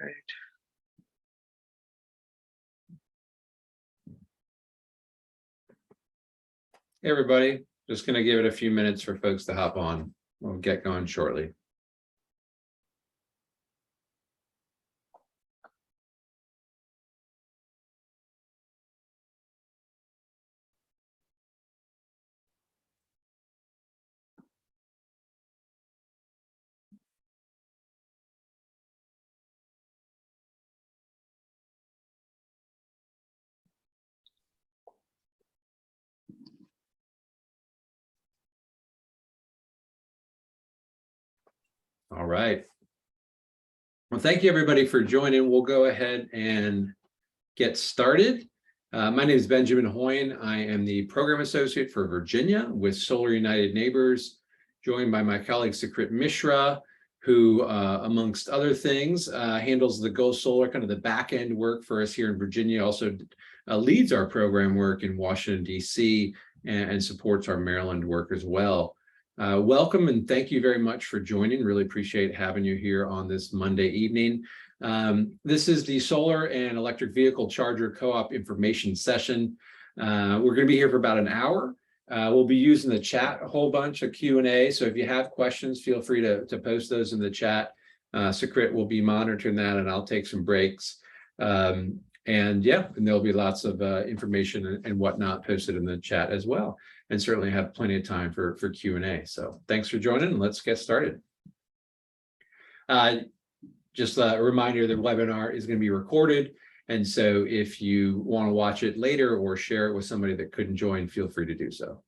right. Hey, everybody, just going to give it a few minutes for folks to hop on. We'll get going shortly. All right. Well, thank you, everybody, for joining. We'll go ahead and get started. My name is Benjamin Hoyne. I am the Program Associate for Virginia with Solar United Neighbors, joined by my colleague Sakrit Mishra, who, amongst other things, handles the Go Solar, kind of the back-end work for us here in Virginia, also leads our program work in Washington, D.C., and supports our Maryland work as well. Welcome and thank you very much for joining. Really appreciate having you here on this Monday evening. This is the Solar and Electric Vehicle Charger Co-op information session. We're going to be here for about an hour. We'll be using the chat a whole bunch of Q&A. So if you have questions, feel free to post those in the chat. Sakrit will be monitoring that and I'll take some breaks. And there'll be lots of information and whatnot posted in the chat as well. And certainly have plenty of time for Q&A. So thanks for joining and let's get started. Just a reminder, the webinar is going to be recorded. And so if you want to watch it later or share it with somebody that couldn't join, feel free to do so.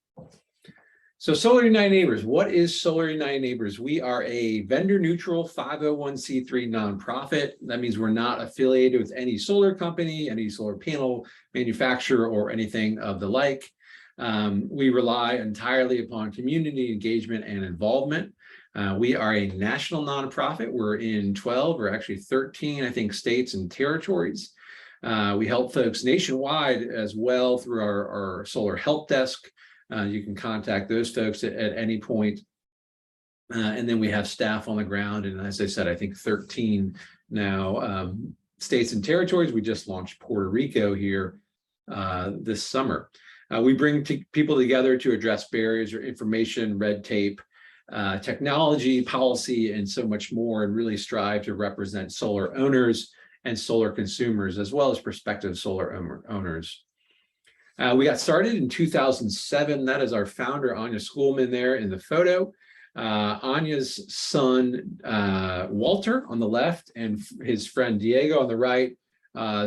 So Solar United Neighbors, what is Solar United Neighbors? We are a vendor neutral 501c3 nonprofit. That means we're not affiliated with any solar company, any solar panel manufacturer, or anything of the like. We rely entirely upon community engagement and involvement. We are a national nonprofit. We're in 12 or actually 13, I think, states and territories. We help folks nationwide as well through our solar help desk. You can contact those folks at any point. And then we have staff on the ground. And as I said, I think 13 now states and territories. We just launched Puerto Rico here this summer. We bring people together to address barriers or information, red tape, technology, policy, and so much more, and really strive to represent solar owners and solar consumers, as well as prospective solar owners. We got started in 2007. That is our founder, Anya Schoolman, there in the photo. Anya's son, Walter, on the left, and his friend Diego on the right,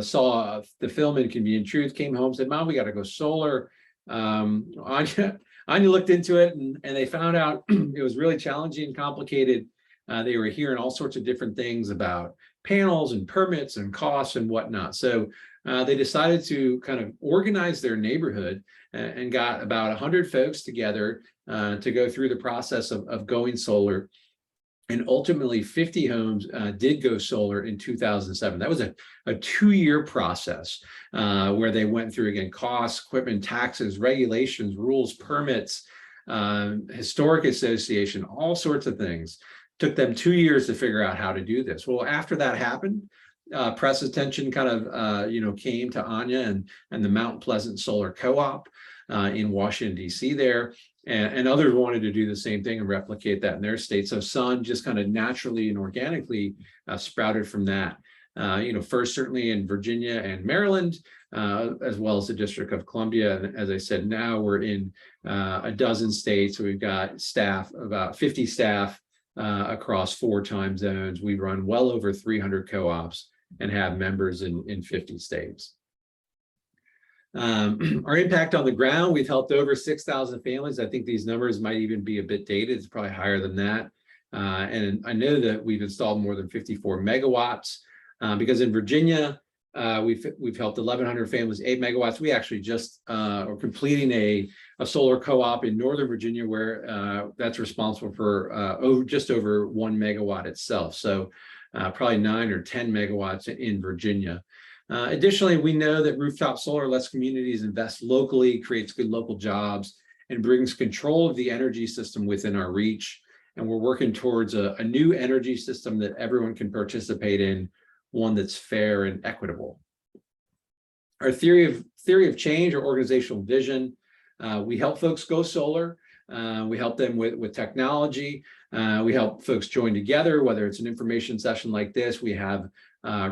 saw the film Inconvenient Truth, came home, said, "Mom, we got to go solar." Anya looked into it and they found out it was really challenging and complicated. They were hearing all sorts of different things about panels and permits and costs and whatnot. So they decided to kind of organize their neighborhood and got about 100 folks together to go through the process of going solar. And ultimately 50 homes did go solar in 2007. That was a 2-year process where they went through, again, costs, equipment, taxes, regulations, rules, permits, historic association, all sorts of things. Took them 2 years to figure out how to do this. Well, after that happened, press attention kind of came to Anya and the Mount Pleasant Solar Co-op in Washington, D.C. there. And others wanted to do the same thing and replicate that in their state. So Sun just kind of naturally and organically sprouted from that. First certainly in Virginia and Maryland, as well as the District of Columbia. And as I said, now we're in a dozen states. So we've got staff, about 50 staff across 4 time zones. We run well over 300 co-ops and have members in 50 states. Our impact on the ground, we've helped over 6,000 families. I think these numbers might even be a bit dated. It's probably higher than that. And I know that we've installed more than 54 megawatts because in Virginia, we've helped 1,100 families, 8 megawatts. We actually just are completing a solar co-op in Northern Virginia where that's responsible for just over 1 megawatt itself. So probably 9 or 10 megawatts in Virginia. Additionally, we know that rooftop solar lets communities invest locally, creates good local jobs, and brings control of the energy system within our reach. And we're working towards a new energy system that everyone can participate in one that's fair and equitable. Our theory of change or organizational vision, we help folks go solar. We help them with technology. We help folks join together, whether it's an information session like this. We have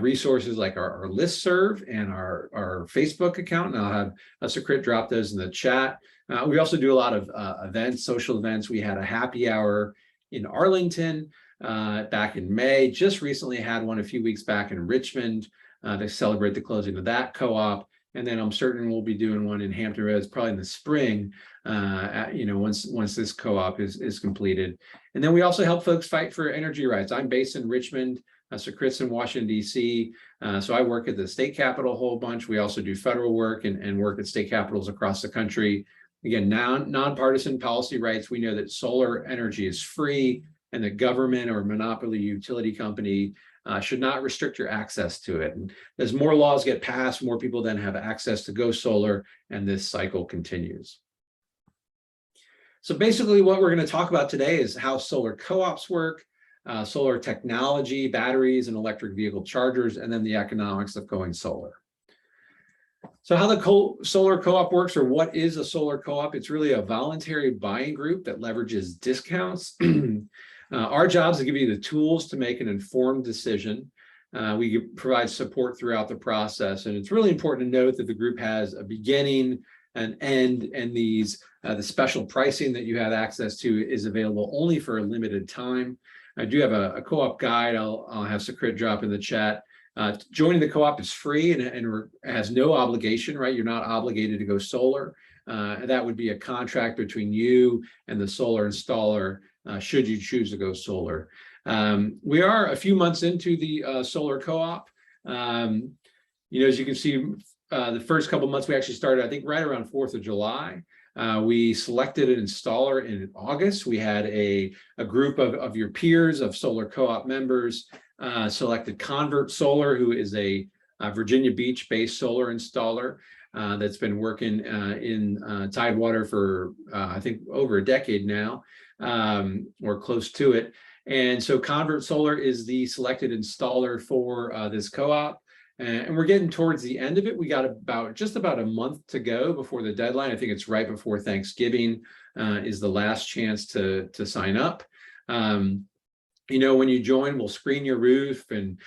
resources like our listserv and our Facebook account, and I'll have Sukrit drop those in the chat. We also do a lot of events, social events. We had a happy hour in Arlington back in May. Just recently had one a few weeks back in Richmond to celebrate the closing of that co-op. And then I'm certain we'll be doing one in Hampton Roads probably in the spring, once this co-op is completed. And then we also help folks fight for energy rights. I'm based in Richmond, Sukrit's in Washington, D.C. So I work at the state capitol a whole bunch. We also do federal work and work at state capitals across the country. Again, nonpartisan policy rights. We know that solar energy is free and the government or monopoly utility company should not restrict your access to it. And as more laws get passed, more people then have access to go solar, and this cycle continues. So basically what we're going to talk about today is how solar co-ops work, solar technology, batteries and electric vehicle chargers, and then the economics of going solar. So how the solar co-op works, or what is a solar co-op? It's really a voluntary buying group that leverages discounts. Our job is to give you the tools to make an informed decision. We provide support throughout the process, and it's really important to note that the group has a beginning, an end, and the special pricing that you have access to is available only for a limited time. I do have a co-op guide I'll have Sukrit drop in the chat. Joining the co-op is free and has no obligation, right? You're not obligated to go solar. That would be a contract between you and the solar installer should you choose to go solar. We are a few months into the solar co-op. As you can see, the first couple months we actually started, I think, right around 4th of July. We selected an installer in August. We had a group of your peers, of solar co-op members, selected Convert Solar, who is a Virginia Beach-based solar installer that's been working in Tidewater for, I think, over a decade now, or close to it. And so Convert Solar is the selected installer for this co-op. And we're getting towards the end of it. We got just about a month to go before the deadline. I think it's right before Thanksgiving is the last chance to sign up. When you join, we'll screen your roof and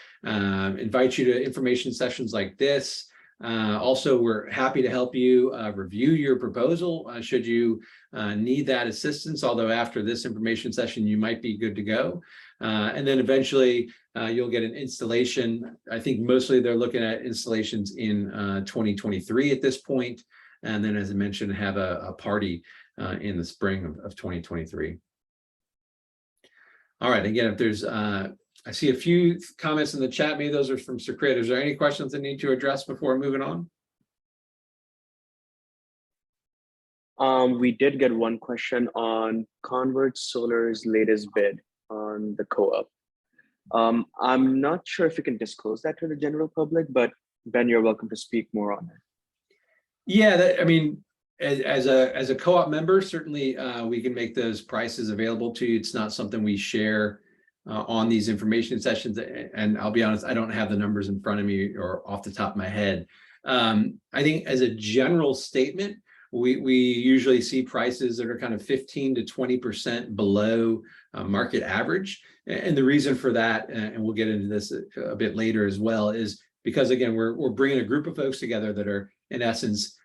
invite you to information sessions like this. Also, we're happy to help you review your proposal should you need that assistance, although after this information session, you might be good to go. And then eventually you'll get an installation. I think mostly they're looking at installations in 2023 at this point. And then, as I mentioned, have a party in the spring of 2023. All right, again, if there's, I see a few comments in the chat. Maybe those are from Sukrit. Is there any questions I need to address before moving on? We did get one question on Convert Solar's latest bid on the co-op. I'm not sure if you can disclose that to the general public, but Ben, you're welcome to speak more on it. Yeah, as a co-op member, certainly we can make those prices available to you. It's not something we share on these information sessions. And I'll be honest, I don't have the numbers in front of me or off the top of my head. I think as a general statement, we usually see prices that are kind of 15 to 20% below market average. And the reason for that, and we'll get into this a bit later as well, is because, again, we're bringing a group of folks together that are, in essence,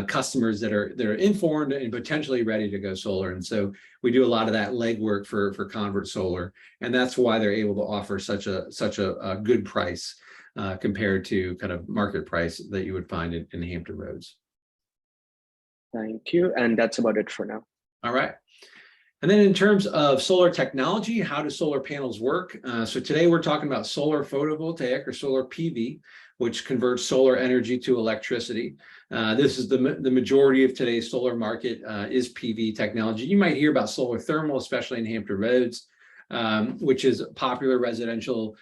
customers that are informed and potentially ready to go solar. And so we do a lot of that legwork for Convert Solar, and that's why they're able to offer such a good price compared to kind of market price that you would find in Hampton Roads. Thank you, and that's about it for now. All right. And then in terms of solar technology, how do solar panels work? So today we're talking about solar photovoltaic or solar PV, which converts solar energy to electricity. This is the majority of today's solar market is PV technology. You might hear about solar thermal, especially in Hampton Roads, which is popular residential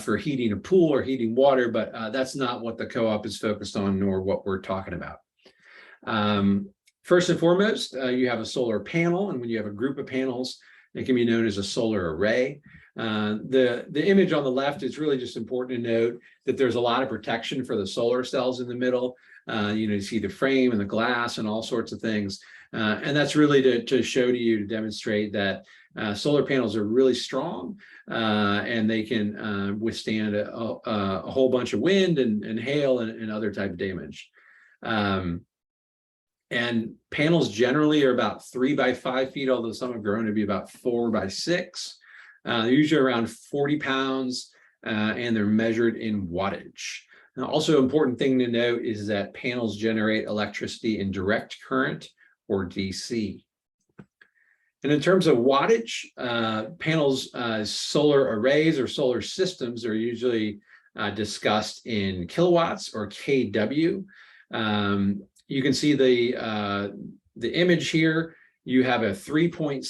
for heating a pool or heating water, but that's not what the co-op is focused on, nor what we're talking about. First and foremost, you have a solar panel, and when you have a group of panels, it can be known as a solar array. The image on the left is really just important to note that there's a lot of protection for the solar cells in the middle. You see the frame and the glass and all sorts of things. And that's really to show to you, to demonstrate that solar panels are really strong and they can withstand a whole bunch of wind and hail and other type of damage. And panels generally are about 3 by 5 feet, although some have grown to be about 4 by 6. They're usually around 40 pounds and they're measured in wattage. Now, also important thing to note is that panels generate electricity in direct current or DC. And in terms of wattage, panels, solar arrays or solar systems are usually discussed in kilowatts or kW. You can see the image here. You have a 3.6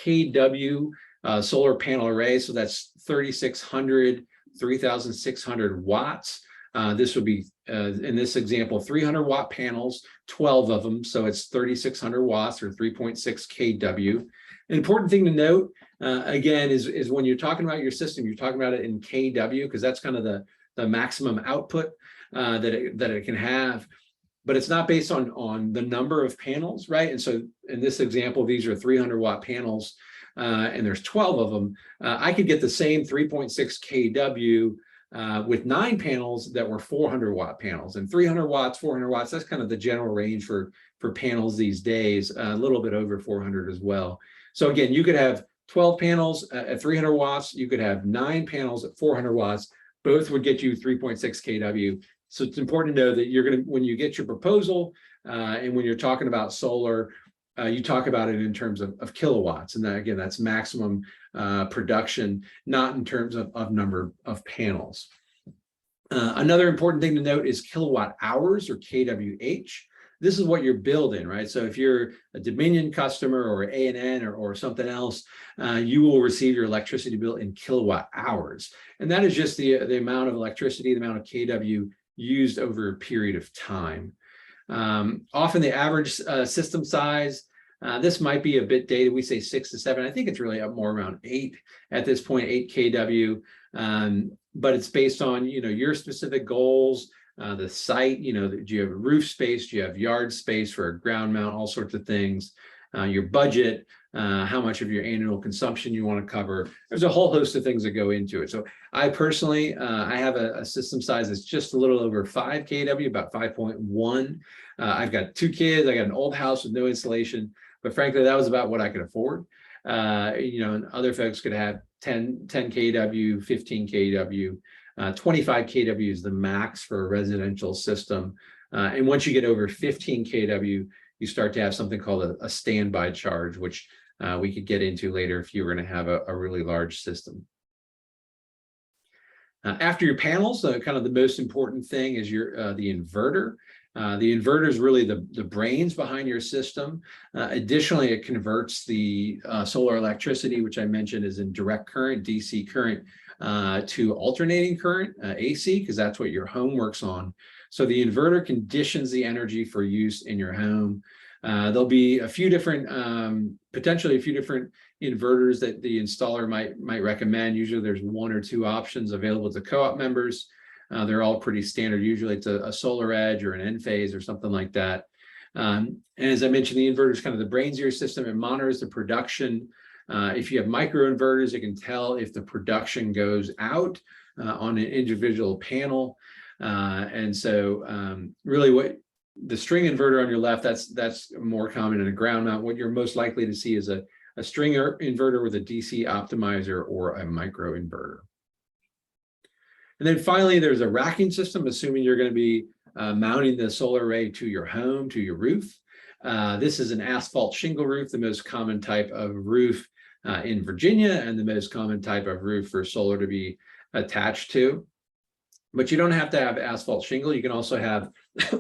kW solar panel array. So that's 3,600 watts. This would be, in this example, 300 watt panels, 12 of them. So it's 3,600 watts or 3.6 kW. An important thing to note, again, is when you're talking about your system, you're talking about it in kW, because that's kind of the maximum output that it can have. But it's not based on the number of panels, right? And so in this example, these are 300 watt panels and there's 12 of them. I could get the same 3.6 kW with 9 panels that were 400 watt panels, and 300 watts, 400 watts, that's kind of the general range for panels these days, a little bit over 400 as well. So again, you could have 12 panels at 300 watts, you could have 9 panels at 400 watts, both would get you 3.6 kW. So it's important to know that you're going to, when you get your proposal and when you're talking about solar, you talk about it in terms of kilowatts. And that, again, that's maximum production, not in terms of number of panels. Another important thing to note is kilowatt hours or kWh. This is what you're building, right? So if you're a Dominion customer or A&N or something else, you will receive your electricity bill in kilowatt hours. And that is just the amount of electricity, the amount of kW used over a period of time. Often the average system size, this might be a bit dated. We say 6 to 7. I think it's really up more around 8 at this point, 8 kW. But it's based on, your specific goals, the site, do you have roof space? Do you have yard space for a ground mount, all sorts of things, your budget, how much of your annual consumption you want to cover. There's a whole host of things that go into it. So I personally, I have a system size that's just a little over 5 kW, about 5.1. I've got 2 kids. I got an old house with no insulation, but frankly, that was about what I could afford. And other folks could have 10 kW, 15 kW, 25 kW is the max for a residential system. And once you get over 15 kW, you start to have something called a standby charge, which we could get into later if you were going to have a really large system. After your panels, kind of the most important thing is the inverter. The inverter is really the brains behind your system. Additionally, it converts the solar electricity, which I mentioned is in direct current, DC current, to alternating current, AC, because that's what your home works on. So the inverter conditions the energy for use in your home. There'll be a few different, potentially a few different inverters that the installer might recommend. Usually there's 1 or 2 options available to co-op members. They're all pretty standard. Usually it's a Solar Edge or an Enphase or something like that. And as I mentioned, the inverter is kind of the brains of your system. It monitors the production. If you have micro inverters, it can tell if the production goes out on an individual panel. And so really what the string inverter on your left, that's more common in a ground mount. What you're most likely to see is a string inverter with a DC optimizer or a micro inverter. And then finally, there's a racking system, assuming you're going to be mounting the solar array to your home, to your roof. This is an asphalt shingle roof, the most common type of roof in Virginia, and the most common type of roof for solar to be attached to. But you don't have to have asphalt shingle. You can also have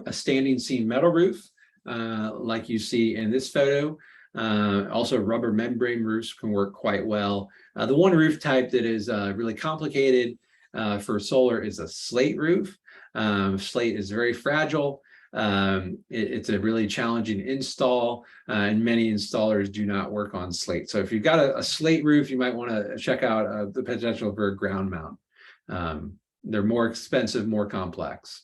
a standing seam metal roof, like you see in this photo. Also, rubber membrane roofs can work quite well. The one roof type that is really complicated for solar is a slate roof. Slate is very fragile. It's a really challenging install, and many installers do not work on slate. So if you've got a slate roof, you might want to check out the potential for a ground mount. They're more expensive, more complex.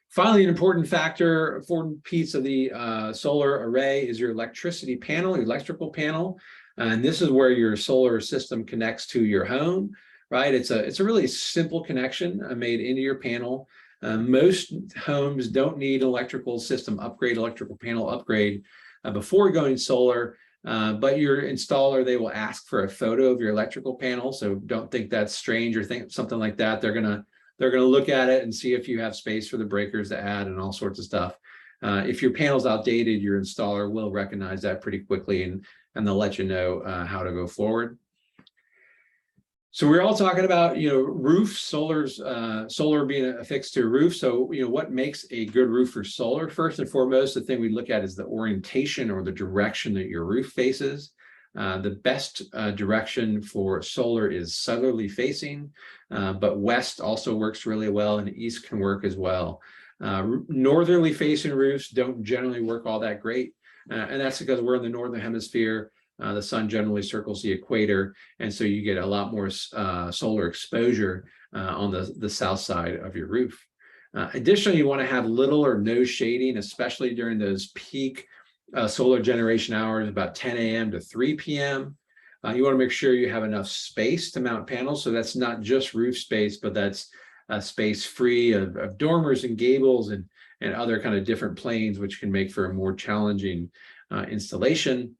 Finally, an important factor, important piece of the solar array is your electricity panel, your electrical panel. And this is where your solar system connects to your home, right? It's a really simple connection made into your panel. Most homes don't need electrical system upgrade, electrical panel upgrade before going solar. But your installer, they will ask for a photo of your electrical panel. So don't think that's strange or think something like that. They're gonna look at it and see if you have space for the breakers to add and all sorts of stuff. If your panel's outdated, your installer will recognize that pretty quickly, and they'll let you know how to go forward. So we're all talking about, roofs, solar being affixed to a roof. So, what makes a good roof for solar? First and foremost, the thing we look at is the orientation or the direction that your roof faces. The best direction for solar is southerly facing, but west also works really well, and east can work as well. Northerly facing roofs don't generally work all that great, and that's because we're in the northern hemisphere. The sun generally circles the equator, and so you get a lot more solar exposure on the south side of your roof. Additionally, you want to have little or no shading, especially during those peak solar generation hours, about 10 a.m. to 3 p.m. You want to make sure you have enough space to mount panels. So that's not just roof space, but that's space free of dormers and gables and other kind of different planes, which can make for a more challenging installation.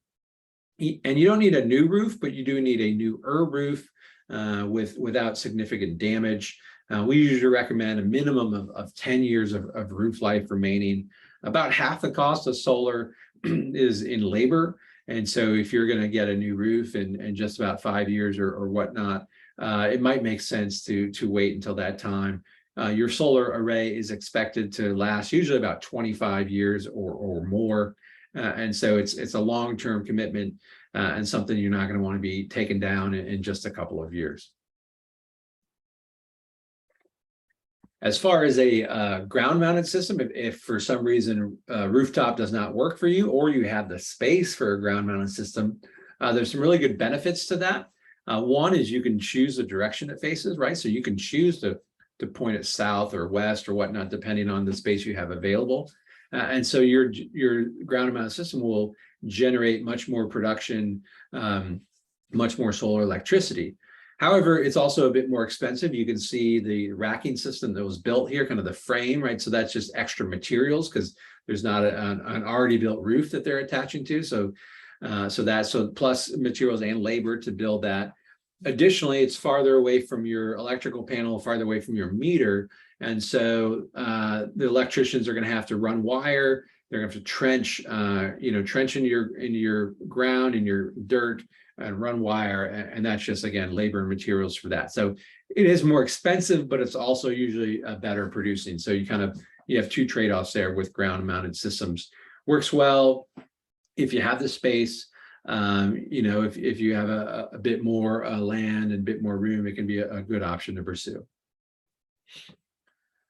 And you don't need a new roof, but you do need a newer roof without significant damage. We usually recommend a minimum of 10 years of roof life remaining. About half the cost of solar is in labor. And so if you're going to get a new roof in just about 5 years or whatnot, it might make sense to wait until that time. Your solar array is expected to last usually about 25 years or more. And so it's a long-term commitment and something you're not going to want to be taken down in just a couple of years. As far as a ground-mounted system, if for some reason rooftop does not work for you, or you have the space for a ground-mounted system, there's some really good benefits to that. One is you can choose the direction it faces, right? So you can choose to point it south or west or whatnot, depending on the space you have available. And so your ground-mounted system will generate much more production, much more solar electricity. However, it's also a bit more expensive. You can see the racking system that was built here, kind of the frame, right? So that's just extra materials because there's not an already built roof that they're attaching to. So plus materials and labor to build that. Additionally, it's farther away from your electrical panel, farther away from your meter. And so the electricians are going to have to run wire. They're going to have to trench, trench in your ground, in your dirt, and run wire. And that's just, again, labor and materials for that. So it is more expensive, but it's also usually better producing. So you have two trade-offs there with ground-mounted systems. Works well if you have the space. If you have a bit more land and a bit more room, it can be a good option to pursue.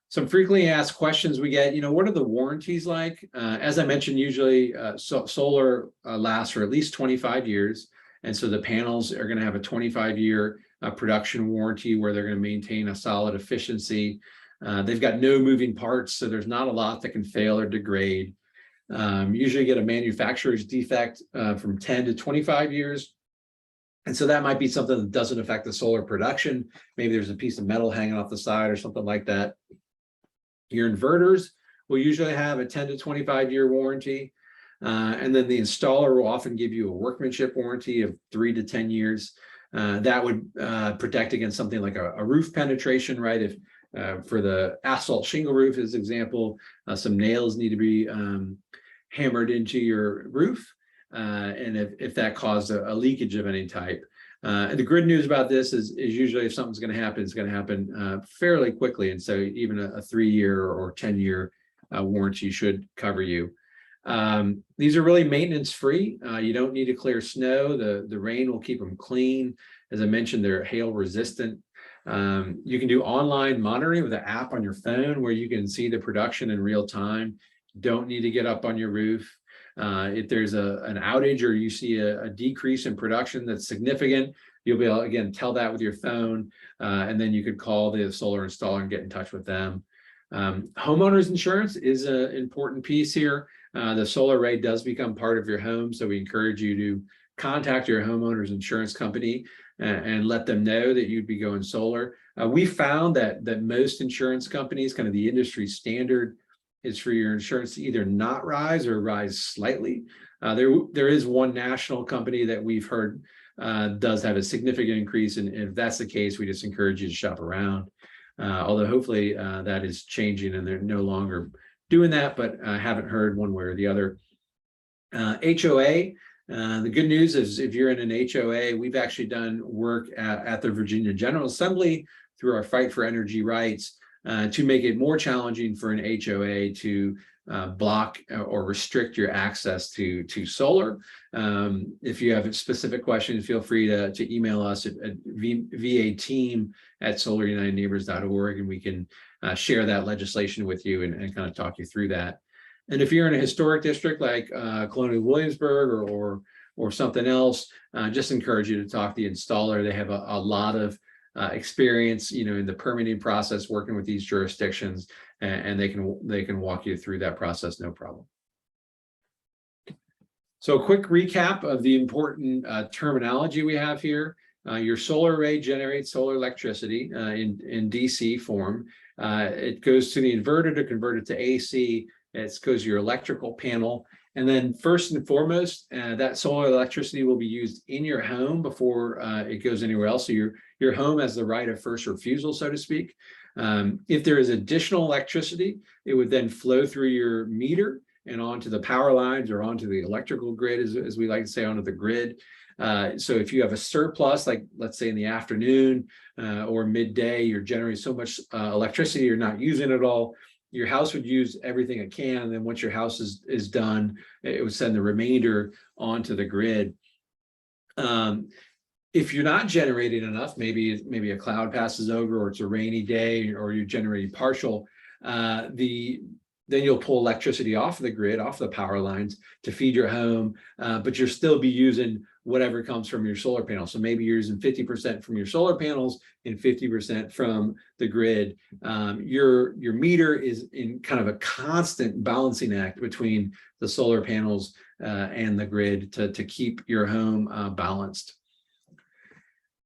Some frequently asked questions we get, what are the warranties like? As I mentioned, usually solar lasts for at least 25 years. And so the panels are going to have a 25-year production warranty where they're going to maintain a solid efficiency. They've got no moving parts, so there's not a lot that can fail or degrade. Usually get a manufacturer's defect from 10 to 25 years. And so that might be something that doesn't affect the solar production. Maybe there's a piece of metal hanging off the side or something like that. Your inverters will usually have a 10 to 25-year warranty. And then the installer will often give you a workmanship warranty of 3 to 10 years. That would protect against something like a roof penetration, right? If for the asphalt shingle roof, as example, some nails need to be hammered into your roof. And if that caused a leakage of any type. And the good news about this is usually if something's going to happen, it's going to happen fairly quickly. And so even a 3-year or 10-year warranty should cover you. These are really maintenance free. You don't need to clear snow. The rain will keep them clean. As I mentioned, they're hail resistant. You can do online monitoring with an app on your phone where you can see the production in real time. Don't need to get up on your roof. If there's an outage or you see a decrease in production that's significant, you'll be able to, again, tell that with your phone, and then you could call the solar installer and get in touch with them. Homeowners insurance is an important piece here. The solar array does become part of your home, so we encourage you to contact your homeowner's insurance company and let them know that you'd be going solar. We found that most insurance companies, kind of the industry standard, is for your insurance to either not rise or rise slightly. There is one national company that we've heard does have a significant increase, and if that's the case, we just encourage you to shop around. Although hopefully that is changing and they're no longer doing that, but I haven't heard one way or the other. HOA, the good news is if you're in an HOA, we've actually done work at the Virginia General Assembly through our Fight for Energy Rights to make it more challenging for an HOA to block or restrict your access to solar. If you have specific questions, feel free to email us at vateam@solarunitedneighbors.org, and we can share that legislation with you and kind of talk you through that. And if you're in a historic district like Colonial Williamsburg or something else, just encourage you to talk to the installer. They have a lot of experience, in the permitting process, working with these jurisdictions, and they can walk you through that process, no problem. So a quick recap of the important terminology we have here. Your solar array generates solar electricity in DC form. It goes to the inverter to convert it to AC. It goes to your electrical panel. And then first and foremost, that solar electricity will be used in your home before it goes anywhere else. So your home has the right of first refusal, so to speak. If there is additional electricity, it would then flow through your meter and onto the power lines or onto the electrical grid, as we like to say, onto the grid. So if you have a surplus, like let's say in the afternoon or midday, you're generating so much electricity, you're not using it all, your house would use everything it can. And then once your house is done, it would send the remainder onto the grid. If you're not generating enough, maybe a cloud passes over, or it's a rainy day, or you're generating partial, then you'll pull electricity off the grid, off the power lines to feed your home, but you'll still be using whatever comes from your solar panel. So maybe you're using 50% from your solar panels and 50% from the grid. Your meter is in kind of a constant balancing act between the solar panels and the grid to keep your home balanced.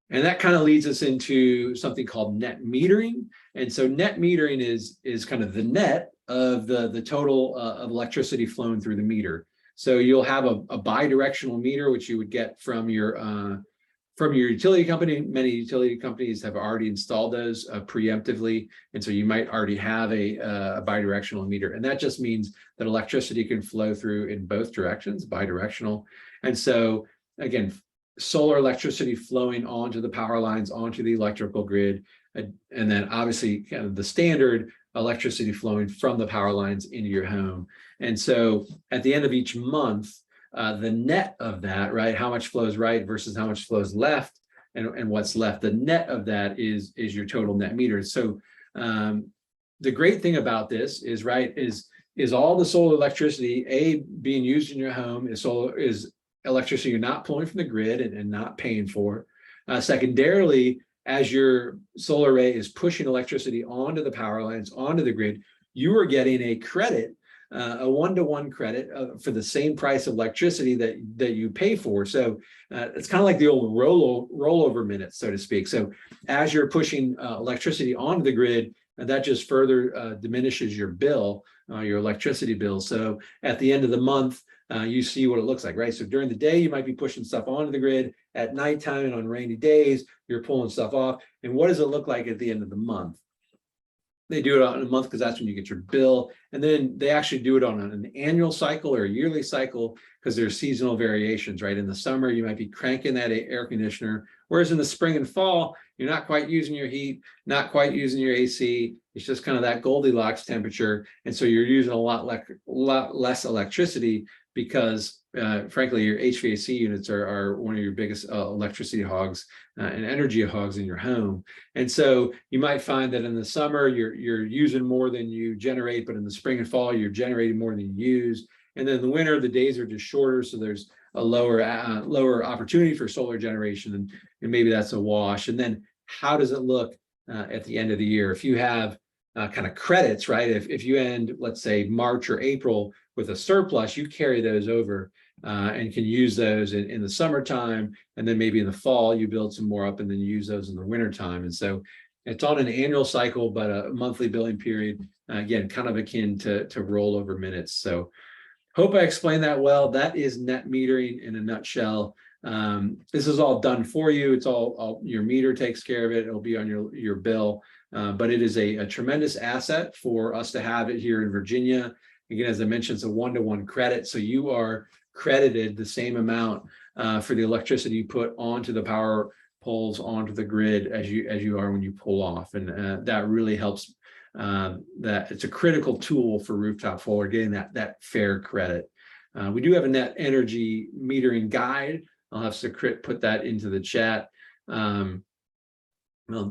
And that kind of leads us into something called net metering. And so net metering is kind of the net of the total of electricity flowing through the meter. So you'll have a bi-directional meter, which you would get from your utility company. Many utility companies have already installed those preemptively. And so you might already have a bi-directional meter. And that just means that electricity can flow through in both directions, bi-directional. And so again, solar electricity flowing onto the power lines, onto the electrical grid, and then obviously kind of the standard electricity flowing from the power lines into your home. And so at the end of each month, the net of that, right, how much flows right versus how much flows left, and what's left, the net of that is your total net meter. So the great thing about this is, right, is all the solar electricity being used in your home is electricity you're not pulling from the grid and not paying for. Secondarily, as your solar array is pushing electricity onto the power lines, onto the grid, you are getting a credit, a one-to-one credit for the same price of electricity that you pay for. So it's kind of like the old rollover minutes, so to speak. So as you're pushing electricity onto the grid, that just further diminishes your bill, your electricity bill. So at the end of the month, you see what it looks like, right? So during the day, you might be pushing stuff onto the grid. At nighttime and on rainy days, you're pulling stuff off. And what does it look like at the end of the month? They do it on a month because that's when you get your bill. And then they actually do it on an annual cycle or a yearly cycle because there's seasonal variations, right? In the summer, you might be cranking that air conditioner, whereas in the spring and fall, you're not quite using your heat, not quite using your AC. It's just kind of that Goldilocks temperature. And so you're using a lot less electricity because frankly, your HVAC units are one of your biggest electricity hogs and energy hogs in your home. And so you might find that in the summer, you're using more than you generate, but in the spring and fall, you're generating more than you use. And then in the winter, the days are just shorter. So there's a lower opportunity for solar generation. And maybe that's a wash. And then how does it look at the end of the year? If you have kind of credits, right? If you end, let's say, March or April with a surplus, you carry those over and can use those in the summertime. And then maybe in the fall, you build some more up and then you use those in the wintertime. And so it's on an annual cycle, but a monthly billing period, again, kind of akin to rollover minutes. So hope I explained that well. That is net metering in a nutshell. This is all done for you. It's all your meter takes care of it. It'll be on your bill. But it is a tremendous asset for us to have it here in Virginia. Again, as I mentioned, it's a one-to-one credit. So you are credited the same amount for the electricity you put onto the power poles, onto the grid as you are when you pull off. And that really helps. That it's a critical tool for rooftop solar, getting that fair credit. We do have a net energy metering guide. I'll have Sakrit put that into the chat. I'll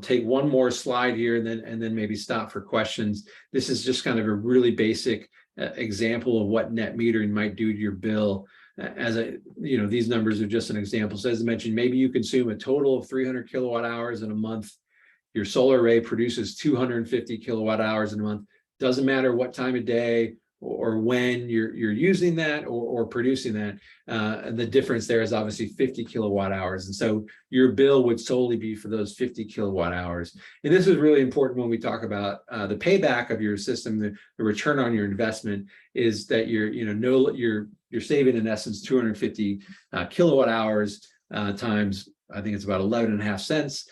take one more slide here and then maybe stop for questions. This is just kind of a really basic example of what net metering might do to your bill. These numbers are just an example. So as I mentioned, maybe you consume a total of 300 kilowatt hours in a month. Your solar array produces 250 kilowatt hours in a month. Doesn't matter what time of day or when you're using that or producing that. And the difference there is obviously 50 kilowatt hours. And so your bill would solely be for those 50 kilowatt hours. And this is really important when we talk about the payback of your system, the return on your investment is that you're saving in essence 250 kilowatt hours times, I think it's about 11.5 cents.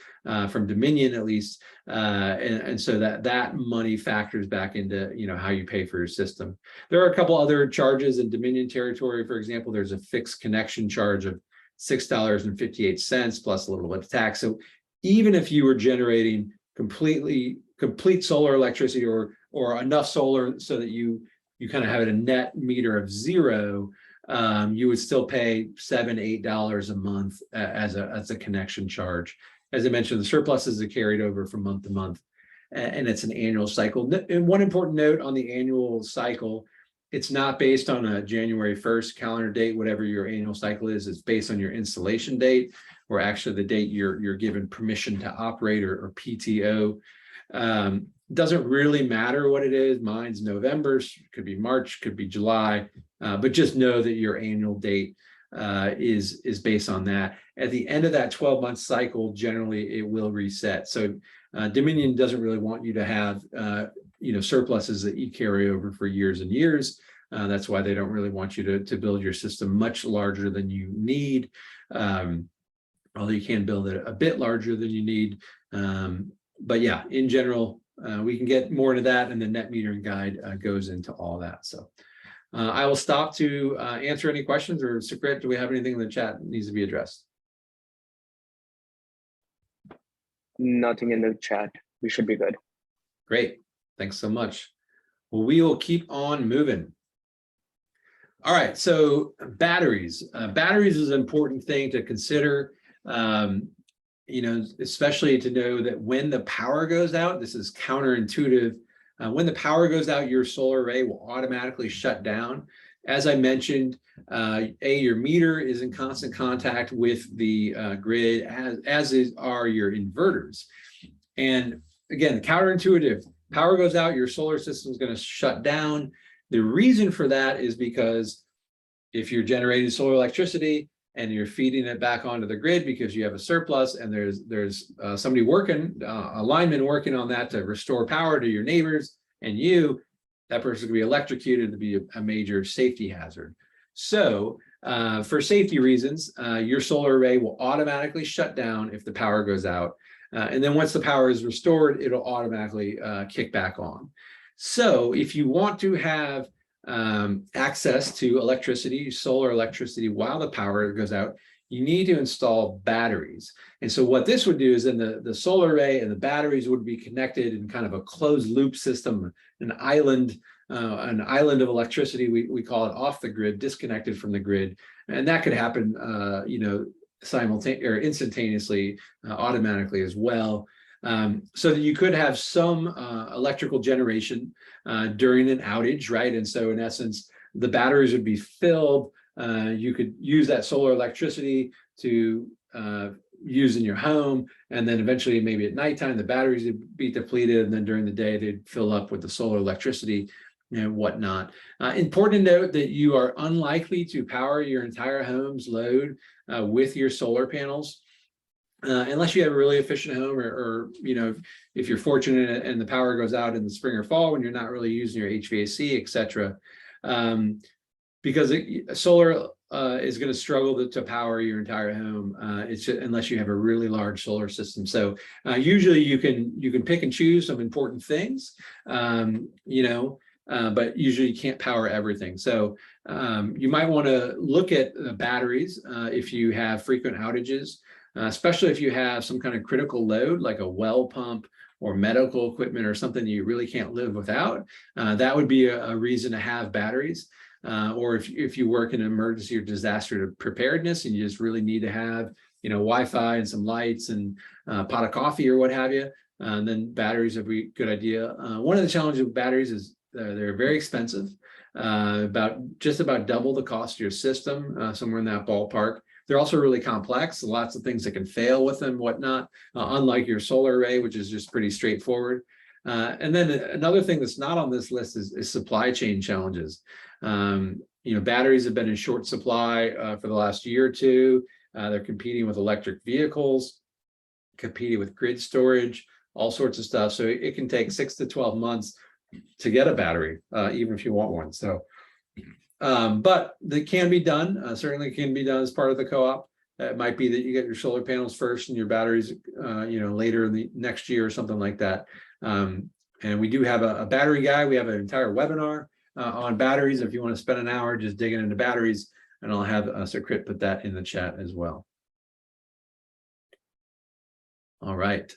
From Dominion at least, and so that money factors back into how you pay for your system. There are a couple other charges in Dominion territory. For example, there's a fixed connection charge of $6.58 plus a little bit of tax. So even if you were generating complete solar electricity or enough solar so that you kind of have a net meter of zero, you would still pay $7-8 a month as a connection charge. As I mentioned, the surpluses are carried over from month to month, and it's an annual cycle. And one important note on the annual cycle, it's not based on a January 1st calendar date, whatever your annual cycle is. It's based on your installation date, or actually the date you're given permission to operate or PTO. Doesn't really matter what it is. Mine's November, could be March, could be July, but just know that your annual date is based on that. At the end of that 12-month cycle, generally it will reset. So Dominion doesn't really want you to have surpluses that you carry over for years and years. That's why they don't really want you to build your system much larger than you need. Although you can build it a bit larger than you need. But yeah, in general, we can get more into that, and the net metering guide goes into all that. So I will stop to answer any questions. Or Sakrit, do we have anything in the chat that needs to be addressed? Nothing in the chat. We should be good. Great. Thanks so much. Well, we will keep on moving. All right. So batteries. Batteries is an important thing to consider. Especially to know that when the power goes out, this is counterintuitive. When the power goes out, your solar array will automatically shut down. As I mentioned, your meter is in constant contact with the grid, as are your inverters. And again, counterintuitive, power goes out, your solar system is going to shut down. The reason for that is because if you're generating solar electricity and you're feeding it back onto the grid because you have a surplus, and there's somebody working, a lineman working on that to restore power to your neighbors and you, that person could be electrocuted to be a major safety hazard. So for safety reasons, your solar array will automatically shut down if the power goes out. And then once the power is restored, it'll automatically kick back on. So if you want to have access to electricity, solar electricity, while the power goes out, you need to install batteries. And so what this would do is then the solar array and the batteries would be connected in kind of a closed loop system, an island an island of electricity. We call it off the grid, disconnected from the grid, and that could happen, simultaneously or instantaneously, automatically as well. So that you could have some electrical generation during an outage, right? And so in essence, the batteries would be filled. You could use that solar electricity to use in your home, and then eventually maybe at nighttime the batteries would be depleted, and then during the day they'd fill up with the solar electricity and whatnot. Important to note that you are unlikely to power your entire home's load with your solar panels. Unless you have a really efficient home, or if you're fortunate and the power goes out in the spring or fall when you're not really using your HVAC, etc. Because solar is going to struggle to power your entire home. It's just, unless you have a really large solar system. So usually you can pick and choose some important things, but usually you can't power everything. So you might want to look at batteries if you have frequent outages. Especially if you have some kind of critical load like a well pump or medical equipment or something you really can't live without. That would be a reason to have batteries. Or if you work in emergency or disaster preparedness and you just really need to have Wi-Fi and some lights and a pot of coffee or what have you, then batteries would be a good idea. One of the challenges with batteries is they're very expensive, just about double the cost of your system, somewhere in that ballpark. They're also really complex, lots of things that can fail with them, whatnot, unlike your solar array, which is just pretty straightforward. And then another thing that's not on this list is supply chain challenges. Batteries have been in short supply for the last year or two. They're competing with electric vehicles, competing with grid storage, all sorts of stuff. So it can take 6 to 12 months to get a battery, even if you want one. So but that can be done, certainly can be done as part of the co-op. It might be that you get your solar panels first and your batteries, later in the next year or something like that. And we do have a battery guy. We have an entire webinar on batteries. If you want to spend an hour just digging into batteries, and I'll have Sakrit put that in the chat as well. All right.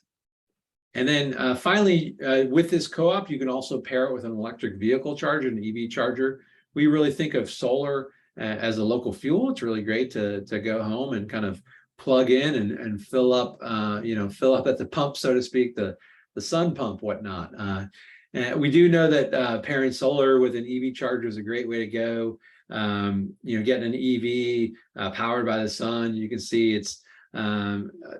And then finally, with this co-op, you can also pair it with an electric vehicle charger, an EV charger. We really think of solar as a local fuel. It's really great to go home and kind of plug in and fill up, fill up at the pump, so to speak, the sun pump, whatnot. And we do know that pairing solar with an EV charger is a great way to go. Getting an EV powered by the sun, you can see it's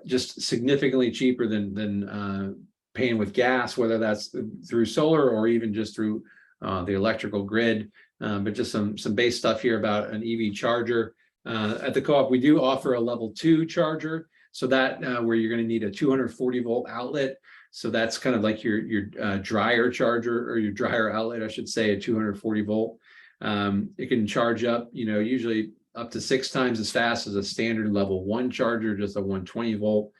just significantly cheaper than paying with gas, whether that's through solar or even just through the electrical grid. But just some base stuff here about an EV charger. At the co-op, we do offer a level 2 charger, so that where you're going to need a 240 volt outlet. So that's kind of like your dryer charger, or your dryer outlet, I should say, a 240 volt. It can charge up, usually up to 6 times as fast as a standard level 1 charger, just a 120 volt.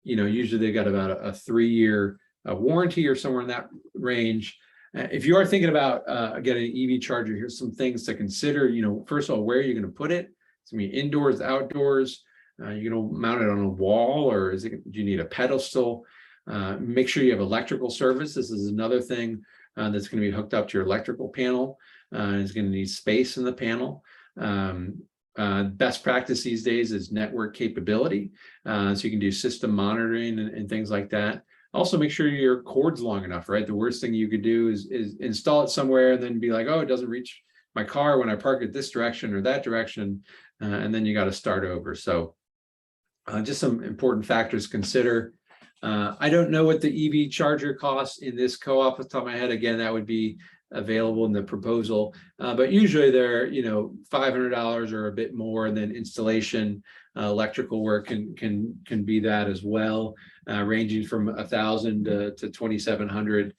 Usually they've got about a 3-year warranty or somewhere in that range. If you are thinking about getting an EV charger, here's some things to consider. First of all, where are you going to put it? It's going to be indoors, outdoors. You're going to mount it on a wall, or do you need a pedestal? Make sure you have electrical service. This is another thing that's going to be hooked up to your electrical panel. It's going to need space in the panel. Best practice these days is network capability. So you can do system monitoring and things like that. Also, make sure your cord's long enough, right? The worst thing you could do is install it somewhere and then be like, oh, it doesn't reach my car when I park it this direction or that direction. And then you got to start over. So just some important factors to consider. I don't know what the EV charger costs in this co-op off the top of my head. Again, that would be available in the proposal, but usually they're $500 or a bit more, and then installation, electrical work can be that as well, ranging from $1,000 to $2,700.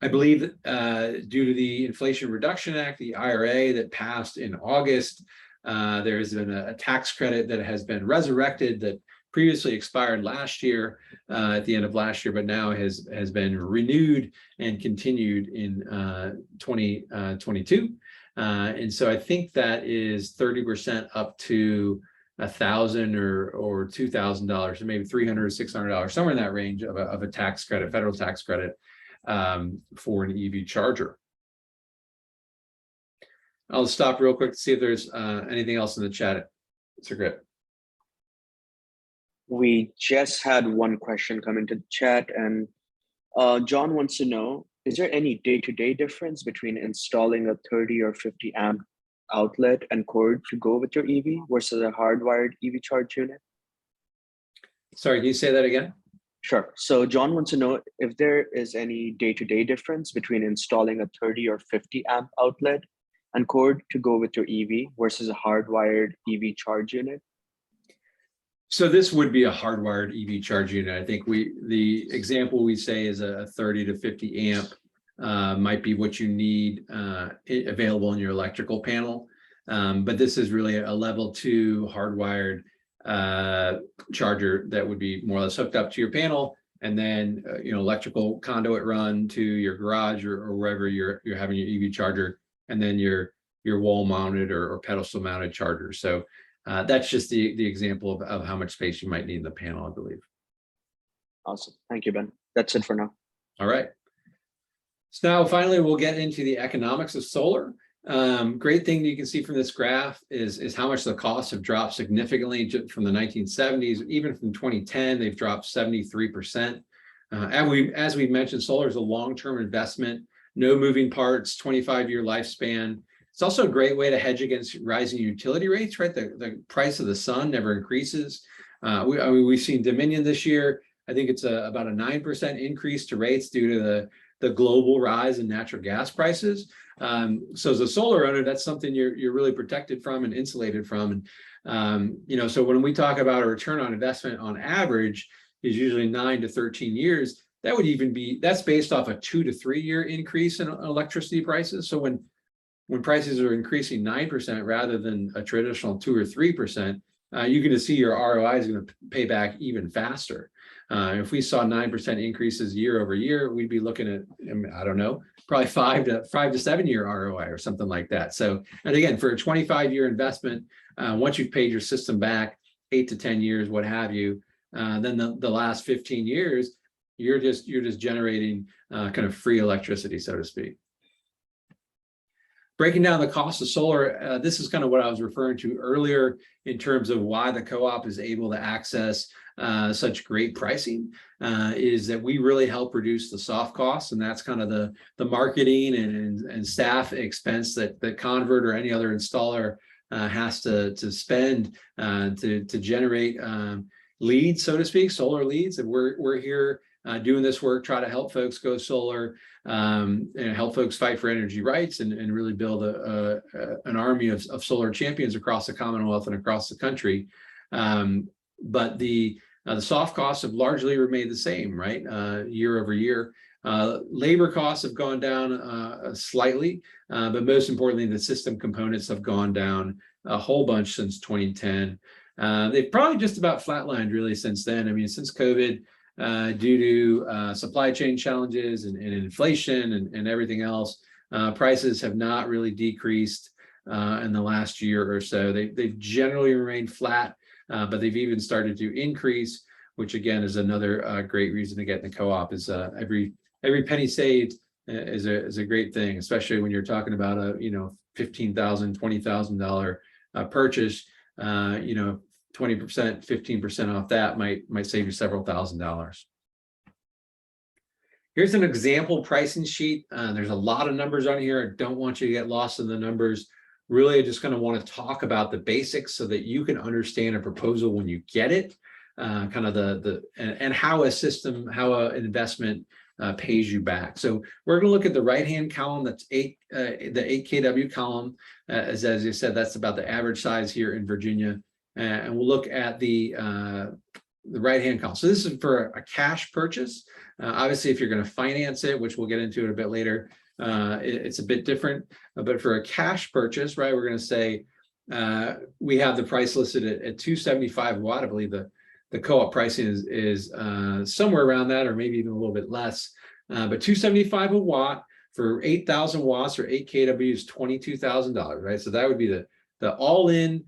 I believe due to the Inflation Reduction Act, the IRA that passed in August, there has been a tax credit that has been resurrected that previously expired last year, at the end of last year, but now has been renewed and continued in 2022. And so I think that is 30% up to $1,000 or $2,000, so maybe $300 or $600, somewhere in that range of a tax credit, federal tax credit. for an EV charger. I'll stop real quick to see if there's anything else in the chat. It's a great. We just had one question come into the chat, and John wants to know, is there any day-to-day difference between installing a 30 or 50 amp outlet and cord to go with your EV versus a hardwired EV charge unit? Sorry, can you say that again? Sure. So John wants to know if there is any day-to-day difference between installing a 30 or 50 amp outlet and cord to go with your EV versus a hardwired EV charge unit. So this would be a hardwired EV charge unit. I think the example we say is a 30 to 50 amp might be what you need available in your electrical panel. But this is really a level 2 hardwired charger that would be more or less hooked up to your panel, and then electrical conduit run to your garage or wherever you're having your EV charger, and then your wall mounted or pedestal mounted charger. So that's just the example of how much space you might need in the panel, I believe. Awesome. Thank you, Ben. That's it for now. All right. So now finally, we'll get into the economics of solar. Great thing you can see from this graph is how much the costs have dropped significantly from the 1970s. Even from 2010, they've dropped 73%. As we mentioned, solar is a long-term investment, no moving parts, 25-year lifespan. It's also a great way to hedge against rising utility rates, right? The price of the sun never increases. We've seen Dominion this year. I think it's about a 9% increase to rates due to the global rise in natural gas prices. So as a solar owner, that's something you're really protected from and insulated from. And so when we talk about a return on investment on average is usually 9 to 13 years, that's based off a 2 to 3 year increase in electricity prices. So when prices are increasing 9% rather than a traditional 2 or 3%, you're going to see your ROI is going to pay back even faster. If we saw 9% increases year over year, we'd be looking at, I don't know, probably 5 to 7 year ROI or something like that. So, and again, for a 25-year investment, once you've paid your system back 8 to 10 years, what have you, then the last 15 years, you're just generating kind of free electricity, so to speak. Breaking down the cost of solar, this is kind of what I was referring to earlier in terms of why the co-op is able to access such great pricing, is that we really help reduce the soft costs, and that's kind of the marketing and staff expense that Convert or any other installer has to spend to generate leads, so to speak, solar leads. And we're here doing this work, try to help folks go solar, and help folks fight for energy rights and really build an army of solar champions across the Commonwealth and across the country. But the soft costs have largely remained the same, right? Year over year. Labor costs have gone down slightly, but most importantly, the system components have gone down a whole bunch since 2010. They've probably just about flatlined really since then. I mean, since COVID, due to supply chain challenges and inflation and everything else, prices have not really decreased in the last year or so. They've generally remained flat, but they've even started to increase, which again is another great reason to get in the co-op. Is every penny saved is a great thing, especially when you're talking about a $15,000, $20,000 purchase. 20%, 15% off that might save you several $1,000s. Here's an example pricing sheet. There's a lot of numbers on here. I don't want you to get lost in the numbers. Really, I just kind of want to talk about the basics so that you can understand a proposal when you get it, kind of and how an investment pays you back. So we're going to look at the right-hand column. That's the 8 kW column. As you said, that's about the average size here in Virginia. And we'll look at the right-hand column. So this is for a cash purchase. Obviously, if you're going to finance it, which we'll get into it a bit later, it's a bit different. But for a cash purchase, right, we're going to say we have the price listed at 275 a watt. I believe the co-op pricing is somewhere around that, or maybe even a little bit less. But 275 a watt for 8,000 watts or 8 kW is $22,000, right? So that would be the all-in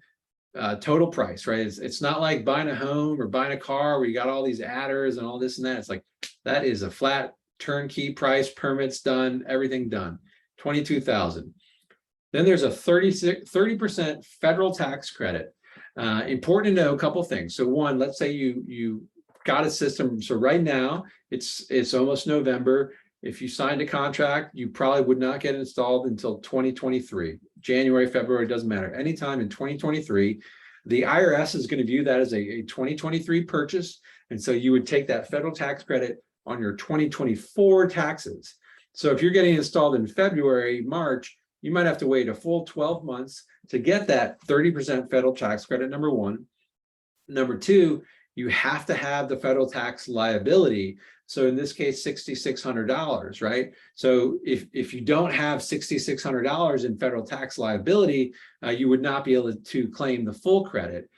total price, right? It's not like buying a home or buying a car where you got all these adders and all this and that. It's like that is a flat turnkey price, permits done, everything done, 22,000. Then there's a 30% federal tax credit. Important to know a couple things. So one, let's say you got a system. So right now it's almost November. If you signed a contract, you probably would not get installed until 2023, January, February, doesn't matter. Anytime in 2023, the IRS is going to view that as a 2023 purchase. And so you would take that federal tax credit on your 2024 taxes. So if you're getting installed in February, March, you might have to wait a full 12 months to get that 30% federal tax credit, number one. Number two, you have to have the federal tax liability. So in this case, $6,600, right? So if you don't have $6,600 in federal tax liability, you would not be able to claim the full credit.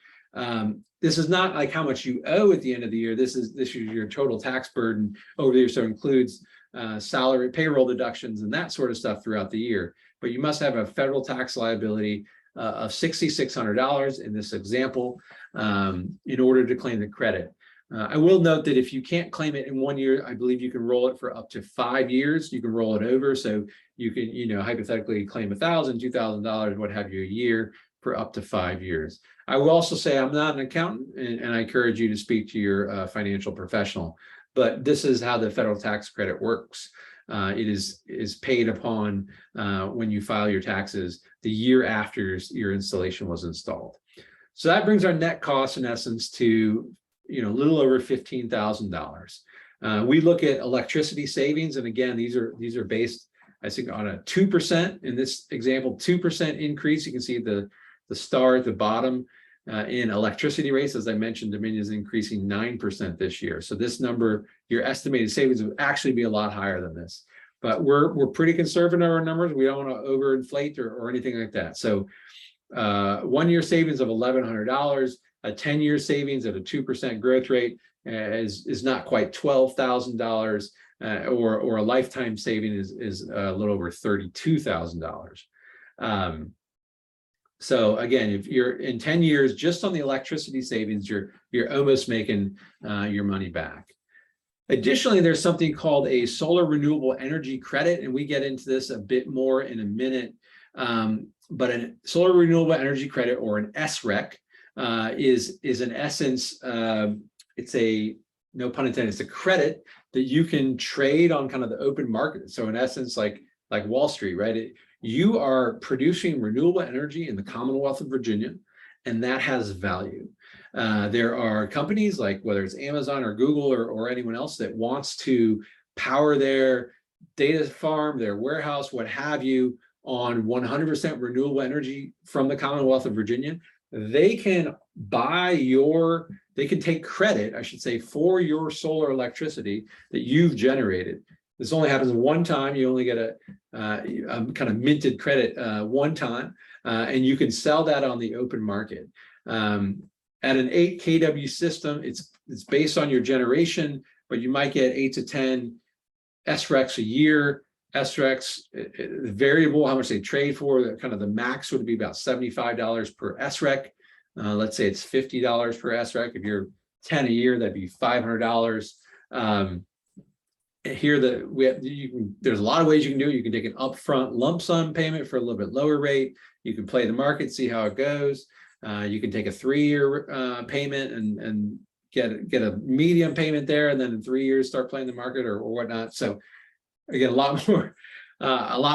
This is not like how much you owe at the end of the year. This is your total tax burden over the year. So it includes salary, payroll deductions, and that sort of stuff throughout the year. But you must have a federal tax liability of $6,600 in this example in order to claim the credit. I will note that if you can't claim it in 1 year, I believe you can roll it for up to 5 years. You can roll it over. So you can, hypothetically claim $1,000, $2,000, what have you, a year for up to 5 years. I will also say I'm not an accountant, and I encourage you to speak to your financial professional. But this is how the federal tax credit works. It is paid upon when you file your taxes the year after your installation was installed. So that brings our net cost in essence to a little over $15,000. We look at electricity savings, and again, these are based, I think, on a 2%. In this example, 2% increase. You can see the star at the bottom in electricity rates. As I mentioned, Dominion is increasing 9% this year. So this number, your estimated savings would actually be a lot higher than this. But we're pretty conservative in our numbers. We don't want to overinflate or anything like that. So 1 year savings of $1,100, a 10-year savings at a 2% growth rate is not quite $12,000, or a lifetime saving is a little over $32,000. So again, if you're in 10 years, just on the electricity savings, you're almost making your money back. Additionally, there's something called a solar renewable energy credit, and we get into this a bit more in a minute. But a solar renewable energy credit, or an SREC, is in essence, it's a, no pun intended, it's a credit that you can trade on kind of the open market. So in essence, like Wall Street, right? You are producing renewable energy in the Commonwealth of Virginia, and that has value. There are companies like, whether it's Amazon or Google or anyone else that wants to power their data farm, their warehouse, what have you, on 100% renewable energy from the Commonwealth of Virginia. They can they can take credit, I should say, for your solar electricity that you've generated. This only happens one time. You only get a kind of minted credit one time, and you can sell that on the open market. At an 8 kW system, it's based on your generation, but you might get 8 to 10 SRECs a year. SRECs, variable, how much they trade for, kind of the max would be about $75 per SREC. Let's say it's $50 per SREC. If you're 10 a year, that'd be $500. Here, there's a lot of ways you can do it. You can take an upfront lump sum payment for a little bit lower rate. You can play the market, see how it goes. You can take a 3-year payment and get a medium payment there, and then in 3 years start playing the market or whatnot. So again, a lot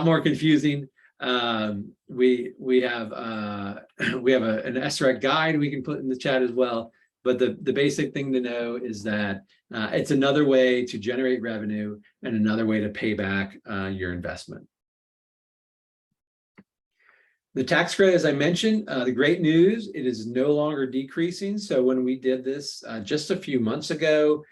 more confusing. We have an SREC guide we can put in the chat as well. But the basic thing to know is that it's another way to generate revenue and another way to pay back your investment. The tax credit, as I mentioned, the great news, it is no longer decreasing. So when we did this just a few months ago,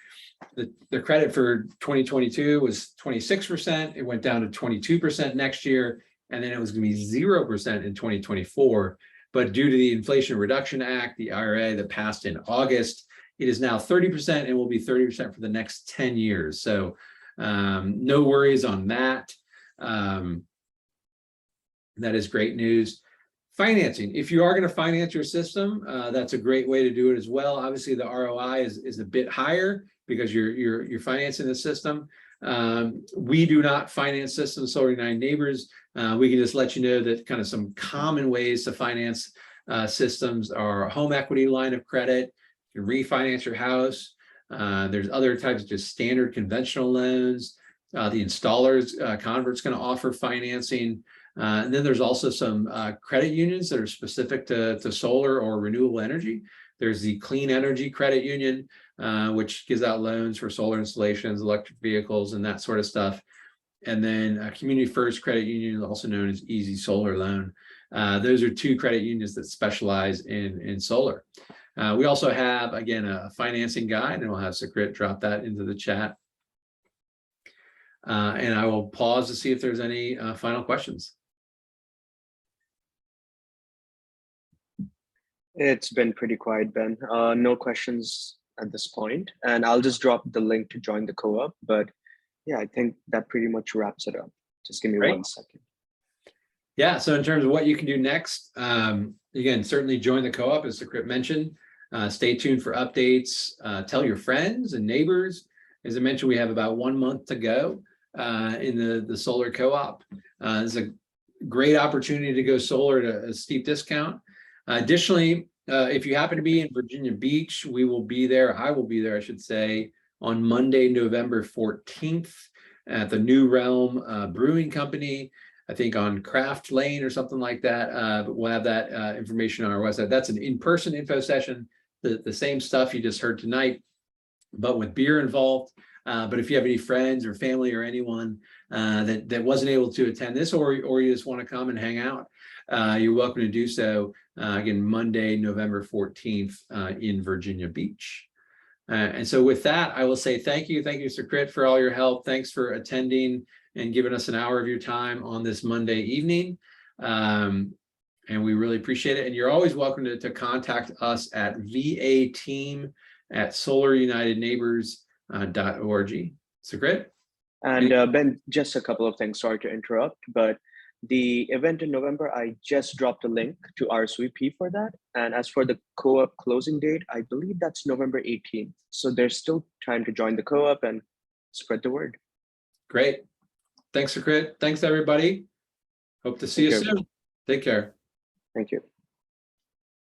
the credit for 2022 was 26%. It went down to 22% next year, and then it was going to be 0% in 2024. But due to the Inflation Reduction Act, the IRA that passed in August, it is now 30% and will be 30% for the next 10 years. So no worries on that. That is great news. Financing. If you are going to finance your system, that's a great way to do it as well. Obviously, the ROI is a bit higher. because you're financing the system. We do not finance systems, Solar United Neighbors. We can just let you know that kind of some common ways to finance systems are home equity line of credit. You can refinance your house. There's other types of just standard conventional loans. The installers, convert's going to offer financing. And then there's also some credit unions that are specific to solar or renewable energy. There's the Clean Energy Credit Union, which gives out loans for solar installations, electric vehicles, and that sort of stuff. And then Community First Credit Union, also known as Easy Solar Loan. Those are two credit unions that specialize in solar. We also have, again, a financing guide, and we'll have Sakrit drop that into the chat. And I will pause to see if there's any final questions. It's been pretty quiet, Ben. No questions at this point, and I'll just drop the link to join the co-op. But yeah, I think that pretty much wraps it up. Just give me Great. 1 second. Yeah, so in terms of what you can do next, again, certainly join the co-op, as Sakrit mentioned. Stay tuned for updates. Tell your friends and neighbors. As I mentioned, we have about 1 month to go in the solar co-op. It's a great opportunity to go solar at a steep discount. Additionally, if you happen to be in Virginia Beach, we will be there. I will be there, I should say, on Monday, November 14th at the New Realm Brewing Company, I think on Craft Lane or something like that. But we'll have that information on our website. That's an in-person info session, the same stuff you just heard tonight, but with beer involved. But if you have any friends or family or anyone that wasn't able to attend this, or you just want to come and hang out, you're welcome to do so. Again, Monday, November 14th in Virginia Beach. And so with that, I will say thank you. Thank you, Sakrit, for all your help. Thanks for attending and giving us an hour of your time on this Monday evening. And we really appreciate it. And you're always welcome to contact us at vateam@solarunitedneighbors.org. Sakrit? And Ben, just a couple of things. Sorry to interrupt, but the event in November, I just dropped a link to RSVP for that. And as for the co-op closing date, I believe that's November 18th. So there's still time to join the co-op and spread the word. Great. Thanks, Sakrit. Thanks, everybody. Hope to see you soon. Take care. Thank you.